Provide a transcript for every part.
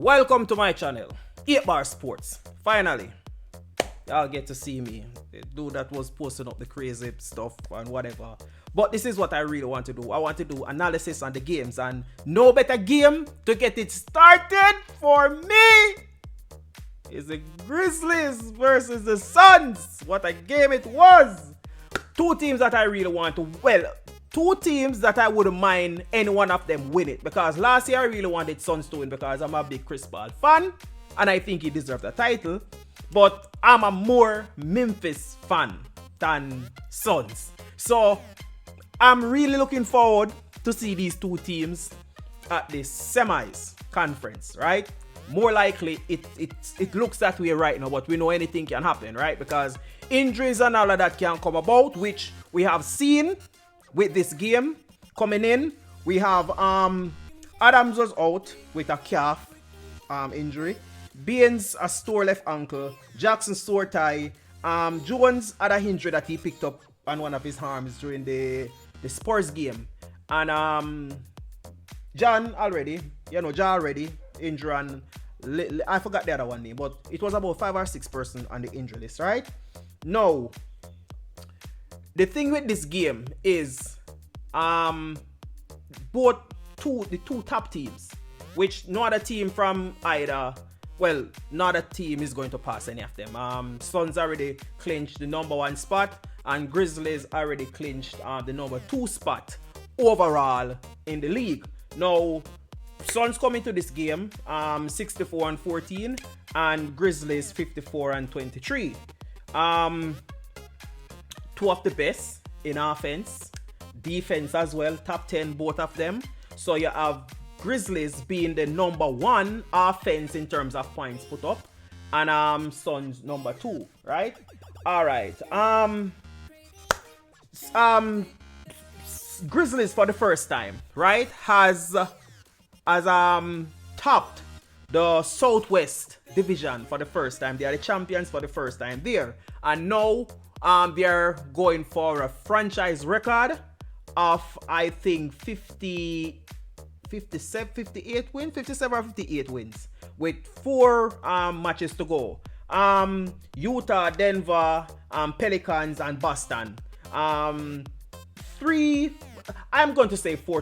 Welcome to my channel, 8 Bar Sports. Finally, y'all get to see me. The dude that was posting up the crazy stuff and whatever. But this is what I really want to do. I want to do analysis on the games, and no better game to get it started for me is the Grizzlies versus the Suns. What a game it was. Two teams that I really want to, two teams that I wouldn't mind any one of them win it, because last year I really wanted Suns to win because I'm a big Chris Paul fan and I think he deserved the title, but I'm a more Memphis fan than Suns. So I'm really looking forward to see these two teams at the semis conference, right? More likely it looks that way right now, but we know anything can happen, right? Because injuries and all of that can come about, which we have seen with this game coming in. We have Adams was out with a calf injury. Baines a sore left ankle. Jackson sore thigh. Jones had a injury that he picked up on one of his arms during the Spurs game. And John already injured, and I forgot the other one name, but it was about 5 or 6 persons on the injury list, right? Now, the thing with this game is the two top teams, which no other team from either, no other team is going to pass any of them. Suns already clinched the number 1 spot, and Grizzlies already clinched the number 2 spot overall in the league. Now, Suns come into this game 64-14, and Grizzlies 54-23. Two of the best in offense, defense as well, top 10 both of them. So you have Grizzlies being the number 1 offense in terms of points put up, and Suns number 2, right? All right. Grizzlies for the first time, right, has topped the Southwest Division for the first time. They are the champions for the first time there, and now they are going for a franchise record of, I think, 57 or 58 wins with 4 matches to go. Utah, Denver, Pelicans, and Boston. 4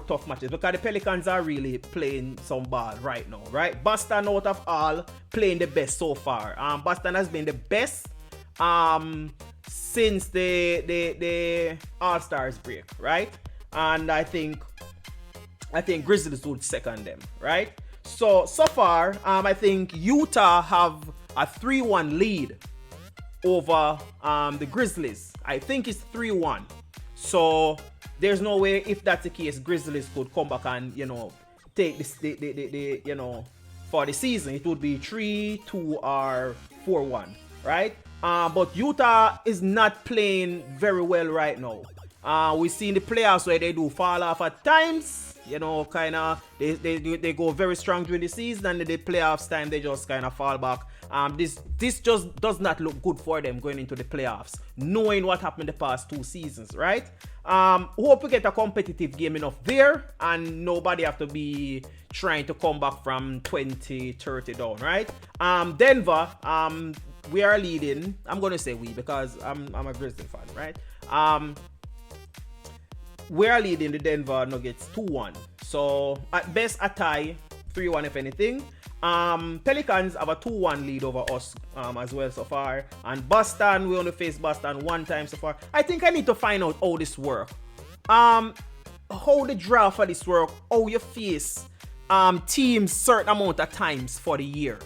tough matches, because the Pelicans are really playing some ball right now, right? Boston, out of all, playing the best so far. Boston has been the best since the All-Stars break, right? And I think Grizzlies would second them, right? So far, I think Utah have a 3-1 lead over the Grizzlies. I think it's 3-1. So there's no way, if that's the case, Grizzlies could come back and, take this, for the season. It would be 3-2 or 4-1, right? But Utah is not playing very well right now. We see in the playoffs where they do fall off at times. They go very strong during the season, and in the playoffs time they just kind of fall back. This just does not look good for them going into the playoffs, knowing what happened the past 2 seasons, right? Hope we get a competitive game enough there, and nobody have to be trying to come back from 20-30 down, right? Denver, we are leading. I'm gonna say we, because I'm a Grizzlies fan, right? We are leading the Denver Nuggets 2-1. So at best a tie, 3-1 if anything. Pelicans have a 2-1 lead over us as well so far. And Boston, we only faced Boston 1 time so far. I think I need to find out how this works. How the draft for this work, how you face teams certain amount of times for the year.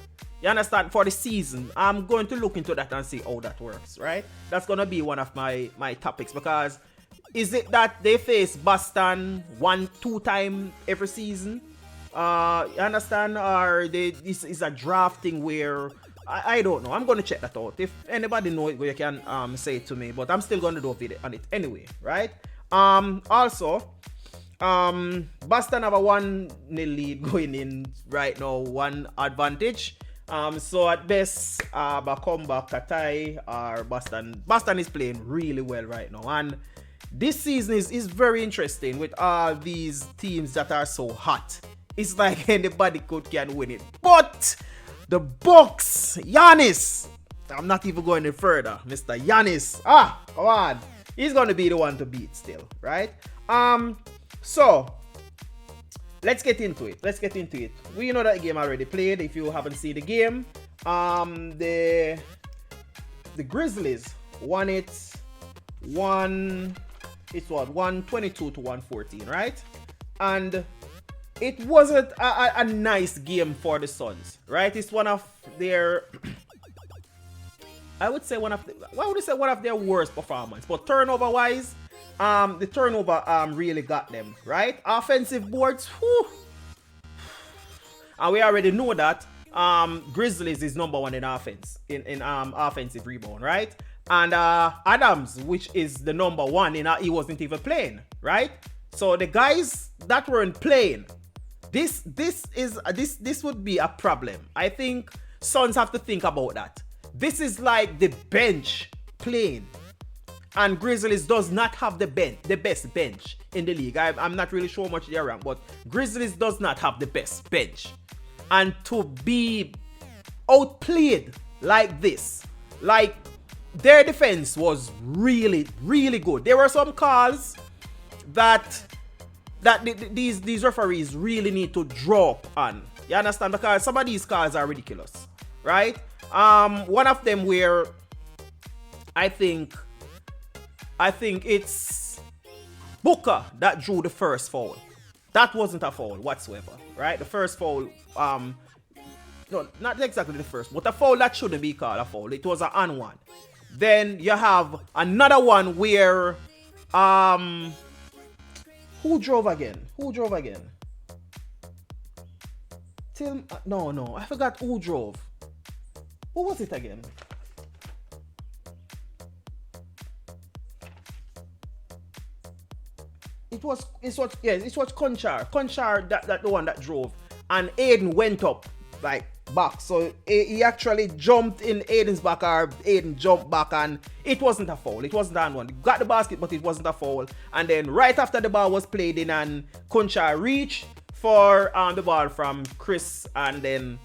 You understand? For the season. I'm going to look into that and see how that works, right? That's going to be one of my topics, because is it that they face Boston 1-2 times every season? You understand? Or this is a drafting where I don't know. I'm gonna check that out. If anybody know it, you can say it to me. But I'm still gonna do a video on it anyway, right? Also, Boston have a 1-0 lead going in right now, 1 advantage. So at best, a comeback, a tie, or Boston is playing really well right now, and this season is very interesting with all these teams that are so hot It's like anybody can win it. But the Bucks, Giannis, I'm not even going any further. Mr. Giannis, come on. He's going to be the one to beat still, right? So, let's get into it. We know that game already played. If you haven't seen the game, the Grizzlies won it 122 to 114, right? And it wasn't a nice game for the Suns, right? It's one of their I would say one of their worst performance. But turnover wise, the turnover really got them, right? Offensive boards, whew. And we already know that Grizzlies is number one in offense, in offensive rebound, right? And Adams, which is the number one he wasn't even playing, right? So the guys that weren't playing, this would be a problem. I think Suns have to think about that. This is like the bench playing, and Grizzlies does not have the best bench in the league. I'm not really sure how much they're ranked, but Grizzlies does not have the best bench. And to be outplayed like this, like their defense was really, really good. There were some calls that these referees really need to drop on. You understand? Because some of these calls are ridiculous, right? One of them where I think it's Booker that drew the first foul. That wasn't a foul whatsoever, right? The first foul, no, not exactly the first, but a foul that shouldn't be called a foul. It was an on one. Then you have another one where, who drove again? No, I forgot who drove. Who was it again? It was Conchar. Conchar, that the one that drove. And Aiden went up, like, back. So he actually jumped in Aiden's back, or Aiden jumped back, and it wasn't a foul. It wasn't that one. He got the basket, but it wasn't a foul. And then right after the ball was played in, and Conchar reached for the ball from Chris, and then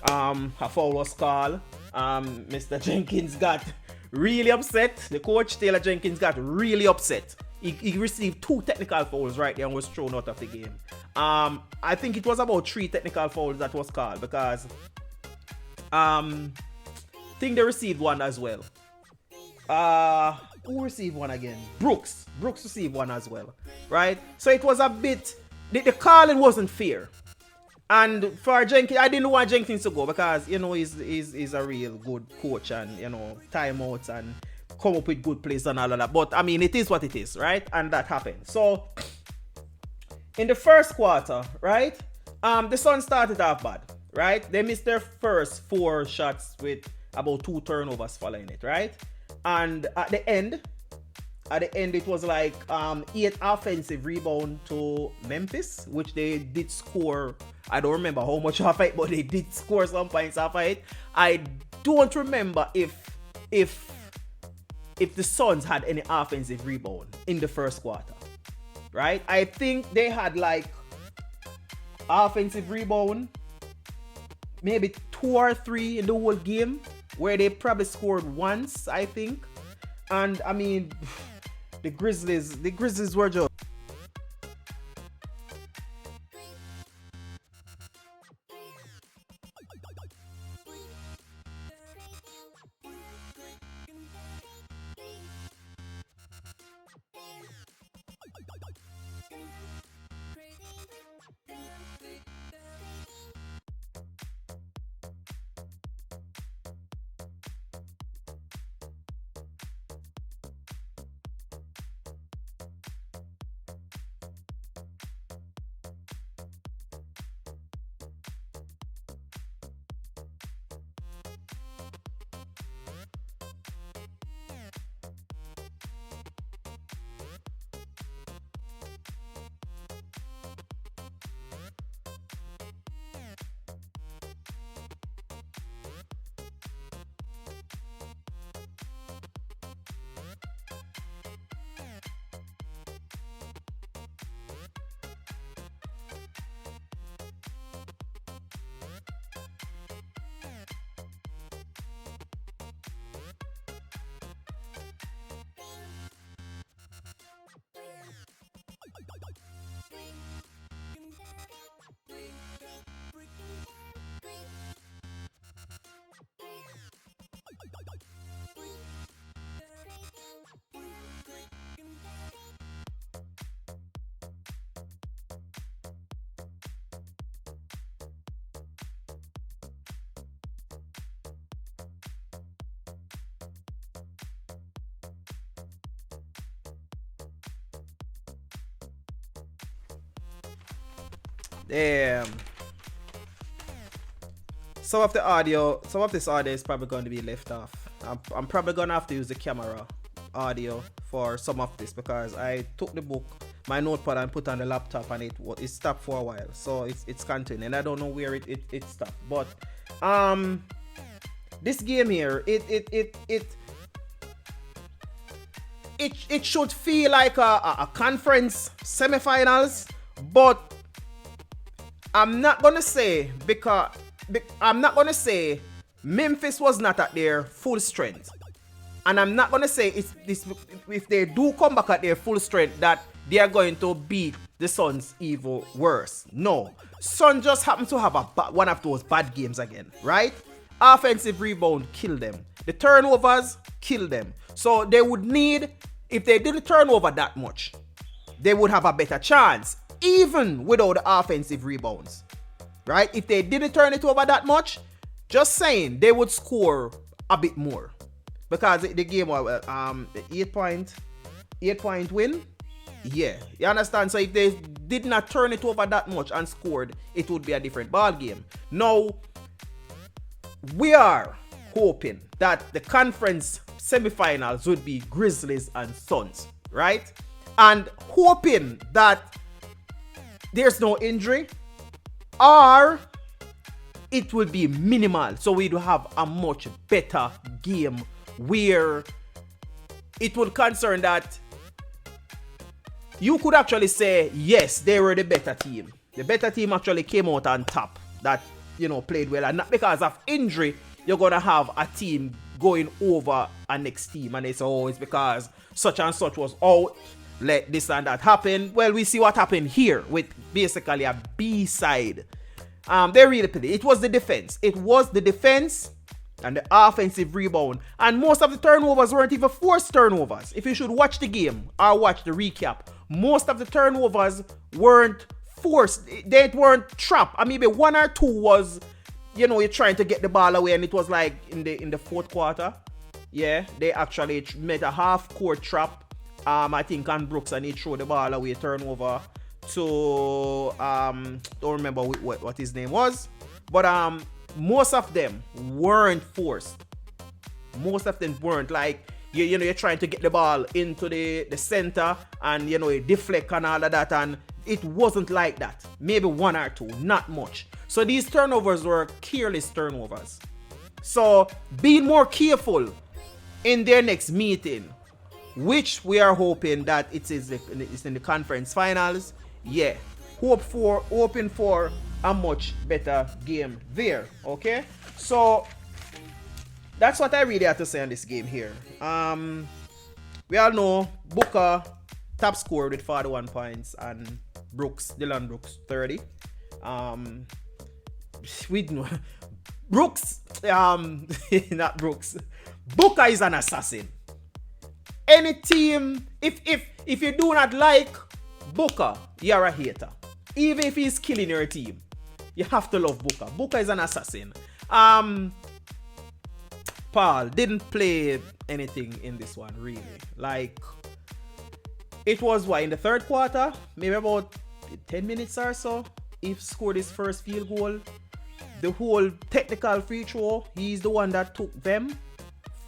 a foul was called. Mr. Jenkins got really upset. The coach, Taylor Jenkins, got really upset. He received 2 technical fouls right there and was thrown out of the game. I think it was about 3 technical fouls that was called, because I think they received one as well. Who received one again? Brooks received one as well, right? So it was a bit, the calling wasn't fair. And for Jenkins, I didn't want Jenkins to go, because, you know, he's a real good coach, and, you know, timeouts and come up with good plays and all of that. But I mean, it is what it is, right? And that happened. So in the first quarter, right, the Suns started off bad, right? They missed their first 4 shots with about 2 turnovers following it, right? And at the end it was like 8 offensive rebound to Memphis, which they did score. I don't remember how much off it, but they did score some points off it. I don't remember if the Suns had any offensive rebound in the first quarter, right? I think they had like offensive rebound, maybe 2 or 3 in the whole game, where they probably scored once, I think. And I mean, the Grizzlies were just Some of this audio is probably going to be left off. I'm probably going to have to use the camera audio for some of this because I took the book, my notepad, and put on the laptop, and it stopped for a while. So it's continuing, and I don't know where it stopped. But this game here, it should feel like a conference semifinals, but I'm not gonna say Memphis was not at their full strength, and I'm not gonna say if they do come back at their full strength that they are going to beat the Suns even worse. No, Suns just happen to have one of those bad games again, right? Offensive rebound kill them. The turnovers kill them. So they would need, if they didn't turn over that much, they would have a better chance, even without the offensive rebounds, right? If they didn't turn it over that much, just saying, they would score a bit more. Because the game was 8-point win. Yeah, you understand? So if they did not turn it over that much and scored, it would be a different ball game. Now, we are hoping that the conference semifinals would be Grizzlies and Suns, right? And hoping that there's no injury, or it will be minimal, so we do have a much better game where it would concern that you could actually say, yes, they were the better team. The better team actually came out on top, that, played well. And not because of injury, you're going to have a team going over a next team. And they say, oh, it's because such and such was out, let this and that happen. Well, we see what happened here with basically a B-side. They really played it. It was the defense. It was the defense and the offensive rebound. And most of the turnovers weren't even forced turnovers. If you should watch the game or watch the recap, most of the turnovers weren't forced. They weren't trapped. I mean, maybe one or two was, you're trying to get the ball away, and it was like in the fourth quarter. Yeah, they actually made a half-court trap. I think on Brooks, and he threw the ball away, turnover to don't remember what his name was, but most of them weren't forced. Most of them weren't. Like, you're trying to get the ball into the center, and it deflect and all of that, and it wasn't like that. Maybe one or two, not much. So these turnovers were careless turnovers. So being more careful in their next meeting, which we are hoping that it's in the conference finals. Yeah, hoping for a much better game there. Okay, so that's what I really have to say on this game here. We all know Booker top scorer with 41 points, and Dylan Brooks 30. We know Brooks, not Brooks. Booker is an assassin. Any team, if you do not like Booker, you're a hater. Even if he's killing your team, you have to love Booker. Booker is an assassin. Paul didn't play anything in this one, really. Like, it was in the third quarter, maybe about 10 minutes or so, he scored his first field goal. The whole technical free throw, he's the one that took them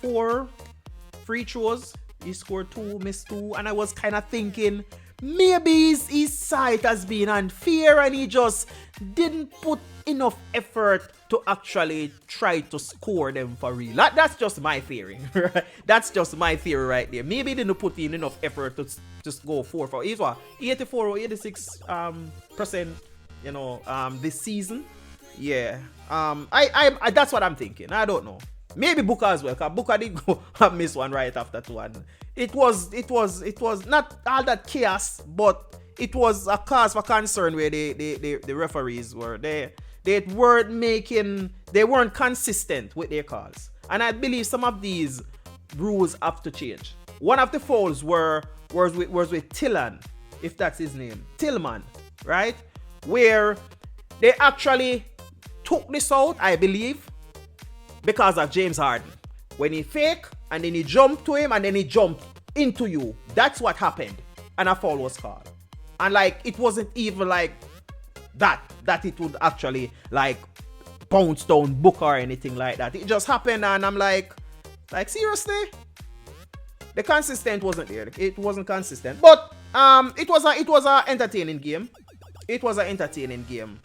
4 free throws. He scored 2, missed 2, and I was kind of thinking maybe his sight has been unfair and he just didn't put enough effort to actually try to score them for real. That's just my theory. Right? That's just my theory right there. Maybe he didn't put in enough effort to just go 4 for. He's 84 or 86%, this season. Yeah. I that's what I'm thinking. I don't know. Maybe Booker as well, because Booker did go and miss one right after 2. And it was not all that chaos, but it was a cause for concern where the referees were they weren't consistent with their calls. And I believe some of these rules have to change. One of the fouls was with Tillman, if that's his name. Tillman, right? Where they actually took this out, I believe, because of James Harden. When he fake and then he jumped to him and then he jumped into you. That's what happened. And a foul was called. And it wasn't even that it would actually like bounce down Booker or anything like that. It just happened, and I'm like seriously, the consistent wasn't there. It wasn't consistent, but it was a entertaining game. It was an entertaining game.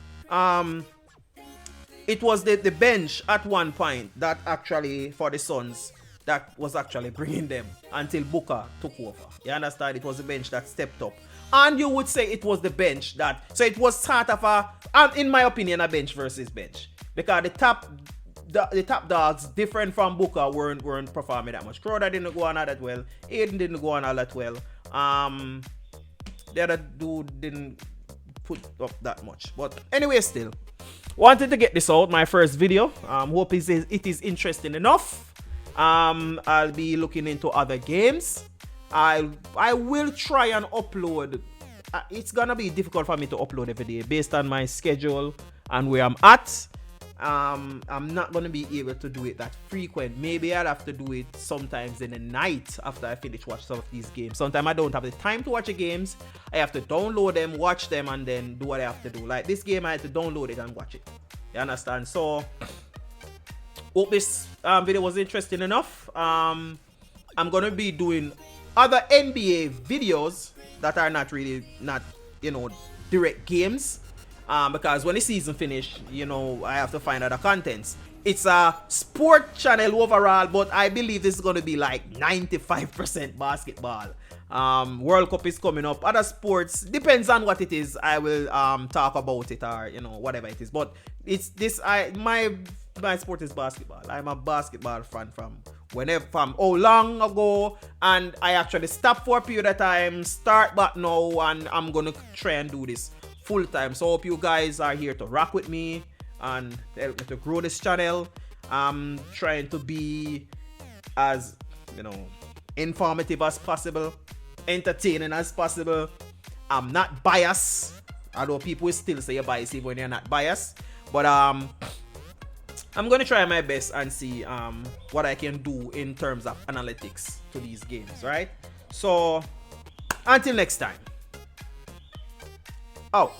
It was the bench at one point that actually, for the Suns, that was actually bringing them until Booker took over. You understand? It was the bench that stepped up. And you would say it was the bench that... So it was sort of in my opinion, a bench versus bench. Because the top dogs, different from Booker, weren't performing that much. Crowder didn't go on all that well. Aiden didn't go on all that well. The other dude didn't put up that much. But anyway, still. Wanted to get this out, my first video. Hope it is interesting enough. I'll be looking into other games. I will try and upload. It's gonna be difficult for me to upload every day based on my schedule and where I'm at. I'm not gonna be able to do it that frequent. Maybe I'll have to do it sometimes in the night after I finish watch some of these games. Sometimes I don't have the time to watch the games. I have to download them, watch them, and then do what I have to do. Like this game, I had to download it and watch it. You understand? So hope this video was interesting enough. I'm gonna be doing other NBA videos that are not direct games. Because when the season finish, I have to find other contents. It's a sport channel overall, but I believe this is going to be like 95% basketball. World Cup is coming up. Other sports, depends on what it is. I will talk about it or whatever it is. But it's this. My sport is basketball. I'm a basketball fan from how long ago, and I actually stopped for a period of time, start back now, and I'm gonna try and do this full time. So I hope you guys are here to rock with me and help me to grow this channel. I'm trying to be as informative as possible, entertaining as possible. I'm not biased, although people will still say you're biased even when you're not biased. But I'm gonna try my best and see what I can do in terms of analytics to these games, right? So until next time. Out.